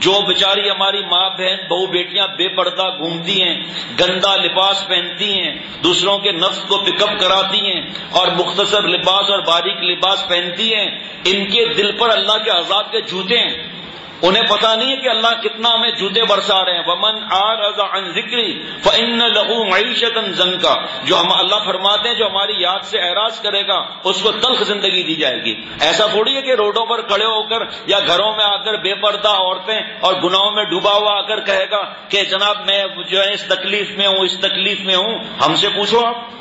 جو بیچاری ہماری ماں بہن بہو بیٹیاں بے پردہ گھومتی ہیں، گندا لباس پہنتی ہیں، دوسروں کے نفس کو پک اپ کراتی ہیں اور مختصر لباس اور باریک لباس پہنتی ہیں، ان کے دل پر اللہ کے عذاب کے جوتے ہیں. انہیں پتہ نہیں ہے کہ اللہ کتنا ہمیں جوتے برسا رہے ہیں. وَمَنْ أَعْرَضَ عَنْ ذِكْرِي فَإِنَّ لَهُ مَعِيشَةً ضَنْكًا، جو ہم اللہ فرماتے ہیں جو ہماری یاد سے اعراض کرے گا اس کو تلخ زندگی دی جائے گی. ایسا تھوڑی ہے کہ روڈوں پر کھڑے ہو کر یا گھروں میں آ کر بے پردہ عورتیں اور گناہوں میں ڈوبا ہوا آ کر کہے گا کہ جناب میں جو ہے اس تکلیف میں ہوں، اس تکلیف میں ہوں. ہم سے پوچھو آپ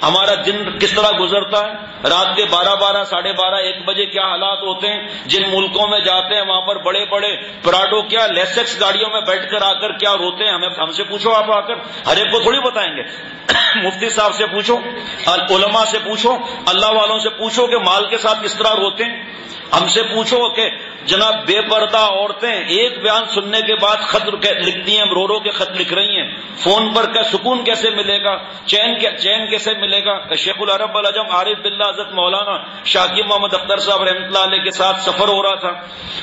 ہمارا دن کس طرح گزرتا ہے. رات کے 12 ساڑھے 12 1 بجے کیا حالات ہوتے ہیں. جن ملکوں میں جاتے ہیں وہاں پر بڑے بڑے پراڈو کیا لیسکس گاڑیوں میں بیٹھ کر آ کر کیا روتے ہیں. ہم سے پوچھو آپ آ کر، ہر ایک کو تھوڑی بتائیں گے. مفتی صاحب سے پوچھو، علماء سے پوچھو، اللہ والوں سے پوچھو کہ مال کے ساتھ کس طرح روتے ہیں. ہم سے پوچھو کہ جناب بے پردہ عورتیں ایک بیان سننے کے بعد خط لکھتی ہیں، رو رو کے خط لکھ رہی ہیں. فون پر کا سکون کیسے ملے گا، چین کیسے ملے گا. شیخ العرب العجم عارف باللہ حضرت مولانا شاکر محمد اختر صاحب رحمۃ اللہ علیہ کے ساتھ سفر ہو رہا تھا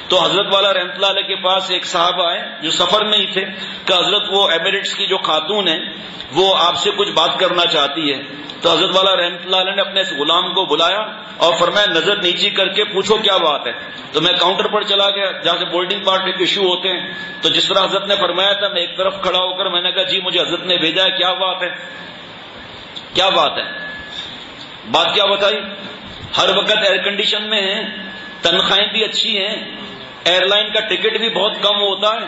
تو حضرت والا رحمۃ اللہ علیہ کے پاس ایک صاحب آئے جو سفر میں ہی تھے کہ حضرت وہ ایمریٹس کی جو خاتون ہیں وہ آپ سے کچھ بات کرنا چاہتی ہے. تو حضرت والا رحمۃ اللہ علیہ نے اپنے اس غلام کو بلایا اور فرمایا نظر نیچی کر کے پوچھو کیا بات ہے. تو میں کاؤنٹر پر چلا گیا جہاں سے بولڈنگ پارٹی کے ایشو ہوتے ہیں. تو جس طرح حضرت نے فرمایا تھا میں ایک طرف کھڑا ہو کر میں نے کہا جی مجھے حضرت نے بھیجا ہے، کیا بات ہے. کیا بات ہے؟ بات کیا بتائی؟ ہر وقت ایئر کنڈیشن میں ہیں، تنخواہیں بھی اچھی ہیں، ایئر لائن کا ٹکٹ بھی بہت کم ہوتا ہے،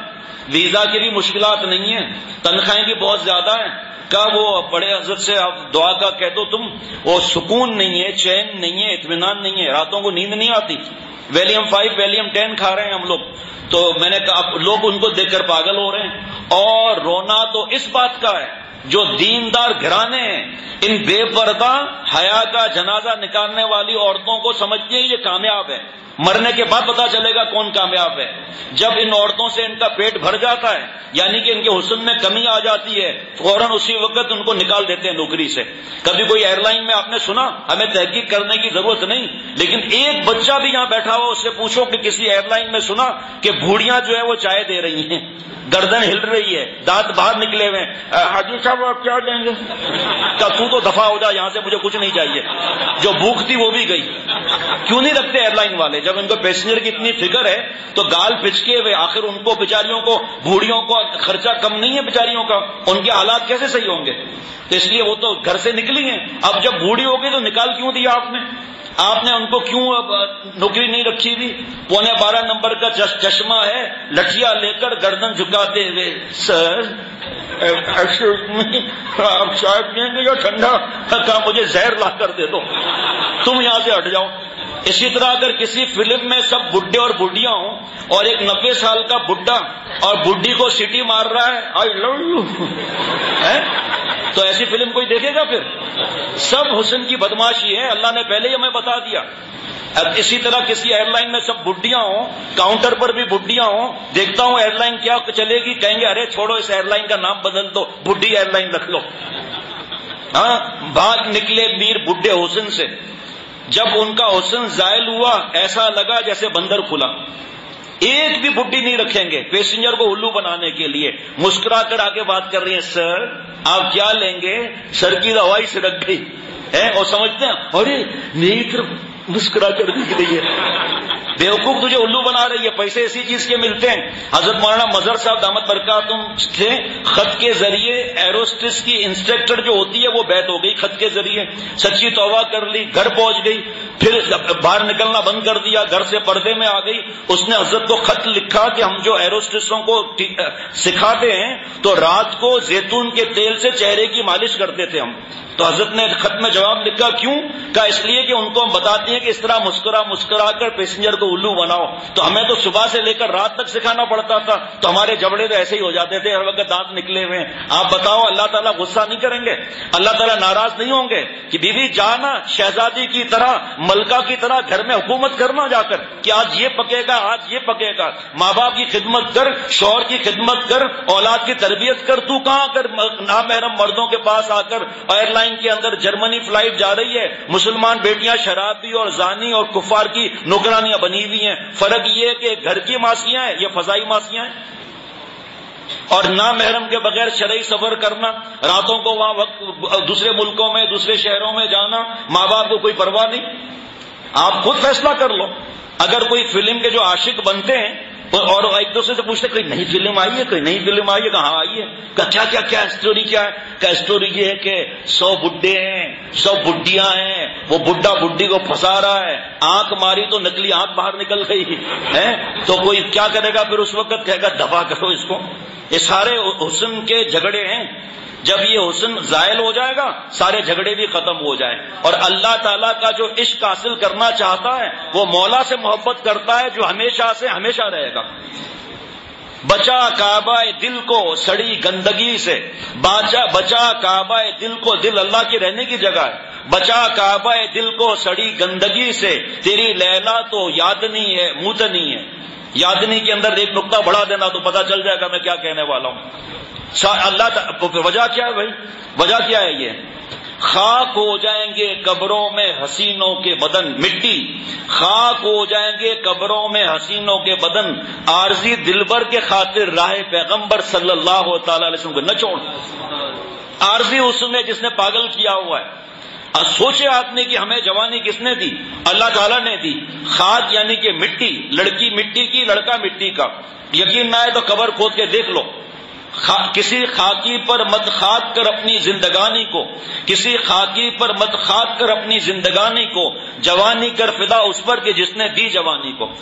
ویزا کی بھی مشکلات نہیں ہیں، تنخواہیں بھی بہت زیادہ ہیں. کہا وہ بڑے حضرت سے آپ دعا کا کہہ دو تم، وہ سکون نہیں ہے، چین نہیں ہے، اطمینان نہیں ہے، راتوں کو نیند نہیں آتی. ویلیم 5 ویلیم 10 کھا رہے ہیں ہم لوگ. تو میں نے کہا اب لوگ ان کو دیکھ کر پاگل ہو رہے ہیں. اور رونا تو اس بات کا ہے جو دیندار گھرانے ہیں ان بے پردہ حیا کا جنازہ نکالنے والی عورتوں کو سمجھتے ہیں یہ کامیاب ہے. مرنے کے بعد پتا چلے گا کون کامیاب ہے. جب ان عورتوں سے ان کا پیٹ بھر جاتا ہے یعنی کہ ان کے حسن میں کمی آ جاتی ہے فوراً اسی وقت ان کو نکال دیتے ہیں نوکری سے. کبھی کوئی ایئر لائن میں آپ نے سنا، ہمیں تحقیق کرنے کی ضرورت نہیں، لیکن ایک بچہ بھی یہاں بیٹھا ہوا اس سے پوچھو کہ کسی ایئر لائن میں سنا کہ بوڑھیاں جو ہے وہ چائے دے رہی ہیں، گردن ہل رہی ہے، دانت باہر نکلے ہوئے ہیں، حاجی صاحب آپ کیا دیں گے؟ تو دفاع ہو جا یہاں سے، مجھے کچھ نہیں چاہیے. جو بھوک تھی وہ بھی گئی. کیوں نہیں رکھتے ایئر لائن والے؟ جب ان کو پیسنجر کی اتنی فکر ہے تو گال پچکے ہوئے آخر ان کو بیچاریوں کو بوڑھیوں کو خرچہ کم نہیں ہے بیچاریوں کا، ان کے حالات کیسے صحیح ہوں گے؟ تو اس لیے وہ تو گھر سے نکلی ہیں. اب جب بوڑھی ہو گئی تو نکال کیوں دیا آپ نے؟ آپ نے ان کو کیوں نوکری نہیں رکھی تھی؟ 12.25 نمبر کا چشمہ ہے، لٹھیا لے کر گردن جھکاتے ہوئے سر آپ شاید دیں گے یا ٹھنڈا؟ کہا مجھے زہر لا کر دے دو، تم یہاں سے ہٹ جاؤ. اسی طرح اگر کسی فلم میں سب بڈھے اور بڈھیاں ہوں اور ایک 90 سال کا بڈھا اور بڈھی کو سیٹی مار رہا ہے آئی لو یو، تو ایسی فلم کوئی دیکھے گا؟ پھر سب حسن کی بدماشی ہے، اللہ نے پہلے ہی ہمیں بتا دیا. اب اسی طرح کسی ایئر لائن میں سب بڈھیاں ہوں، کاؤنٹر پر بھی بڈھیاں ہوں، دیکھتا ہوں ایئر لائن کیا چلے گی، کہیں گے ارے چھوڑو اس ایئر لائن کا نام بدل دو، بڈھی ایئر لائن رکھ لو. ہاں بھاگ نکلے میر بڈھے حسن سے. جب ان کا حسن زائل ہوا ایسا لگا جیسے بندر کھلا. ایک بھی بڈھی نہیں رکھیں گے پیسنجر کو الو بنانے کے لیے. مسکرا کر آگے بات کر رہی ہیں سر آپ کیا لیں گے؟ سر کی دوائی سے رکھ گئی ہے اور سمجھتے ہیں ارے میری طرف مسکرا کر دیکھ رہی ہے. بیوقوف تجھے الو بنا رہی ہے، پیسے اسی چیز کے ملتے ہیں. حضرت مولانا مظہر صاحب دامت برکاتہم سے خط کے ذریعے ایروسٹس کی انسٹرکٹر جو ہوتی ہے وہ بیعت ہو گئی، خط کے ذریعے سچی توبہ کر لی، گھر پہنچ گئی، پھر باہر نکلنا بند کر دیا، گھر سے پردے میں آ گئی. اس نے حضرت کو خط لکھا کہ ہم جو ایروسٹسوں کو سکھاتے ہیں تو رات کو زیتون کے تیل سے چہرے کی مالش کرتے تھے ہم. تو حضرت نے خط میں جواب لکھا کیوں؟ کہا اس لیے کہ ان کو ہم بتاتے ہیں کہ اس طرح مسکرا کر پیسنجر کو الو بناؤ. تو ہمیں تو صبح سے لے کر رات تک سکھانا پڑتا تھا، تو ہمارے جبڑے تو ایسے ہی ہو جاتے تھے، ہر وقت دانت نکلے ہوئے ہیں. آپ بتاؤ اللہ تعالیٰ غصہ نہیں کریں گے؟ اللہ تعالیٰ ناراض نہیں ہوں گے کہ بی بی جانا شہزادی کی طرح ملکہ کی طرح گھر میں حکومت کرنا جا کر کہ آج یہ پکے گا آج یہ پکے گا. ماں باپ کی خدمت کر، شوہر کی خدمت کر، اولاد کی تربیت کر. تو کہاں کر نامحرم مردوں کے پاس آ کر ایئر لائن کے اندر جرمنی فلائٹ جا رہی ہے، مسلمان بیٹیاں شرابی اور زانی اور کفار کی نوکرانیاں بنی بنی ہوئی ہیں، فرق یہ ہے کہ گھر کی معصیاں ہیں، یہ فضائی معصیاں ہیں۔ اور نامحرم کے بغیر شرعی سفر کرنا، راتوں کو وہاں وقت دوسرے ملکوں میں دوسرے شہروں میں جانا، ماں باپ کو کوئی پرواہ نہیں، آپ خود فیصلہ کر لو۔ اگر کوئی فلم کے جو عاشق بنتے ہیں اور ایک دوسرے سے پوچھتے کوئی نئی فلم آئی ہے، کوئی نئی فلم آئی ہے، کہاں آئی ہے، کیا کیا کیا اسٹوری کیا ہے، کیا اسٹوری یہ ہے کہ 100 بڈھے ہیں، 100 بڈھیاں ہیں، وہ بڈھا بڈھی کو پھنسا رہا ہے، آنکھ ماری تو نکلی آنکھ باہر نکل گئی ہے، تو کوئی کیا کرے گا پھر اس وقت، کہے گا دفع کرو اس کو۔ یہ سارے حسن کے جھگڑے ہیں، جب یہ حسن زائل ہو جائے گا سارے جھگڑے بھی ختم ہو جائیں۔ اور اللہ تعالیٰ کا جو عشق حاصل کرنا چاہتا ہے وہ مولا سے محبت کرتا ہے جو ہمیشہ سے ہمیشہ رہے گا۔ بچا کعبہ دل کو سڑی گندگی سے، بچا کعبہ دل کو، دل اللہ کی رہنے کی جگہ ہے، بچا کعبہ دل کو سڑی گندگی سے، تیری لیلا تو یادنی ہے موتنی ہے۔ یادنی کے اندر ایک نقطہ بڑھا دینا تو پتہ چل جائے گا میں کیا کہنے والا ہوں۔ وجہ کیا ہے بھائی؟ وجہ کیا ہے؟ یہ خاک ہو جائیں گے قبروں میں حسینوں کے بدن، مٹی خاک ہو جائیں گے قبروں میں حسینوں کے بدن، عارضی دلبر کے خاطر راہ پیغمبر صلی اللہ تعالی علیہ وسلم کو نہ چھوڑ۔ عارضی اس نے جس نے پاگل کیا ہوا ہے۔ اب سوچے آدمی کہ ہمیں جوانی کس نے دی؟ اللہ تعالیٰ نے دی۔ خاک یعنی کہ مٹی، لڑکی مٹی کی، لڑکا مٹی کا۔ یقین نہ آئے تو قبر کھود کے دیکھ لو۔ کسی خاکی پر مت خاک کر اپنی زندگانی کو، کسی خاکی پر مت خاک کر اپنی زندگانی کو، جوانی کر فدا اس پر کہ جس نے دی جوانی کو۔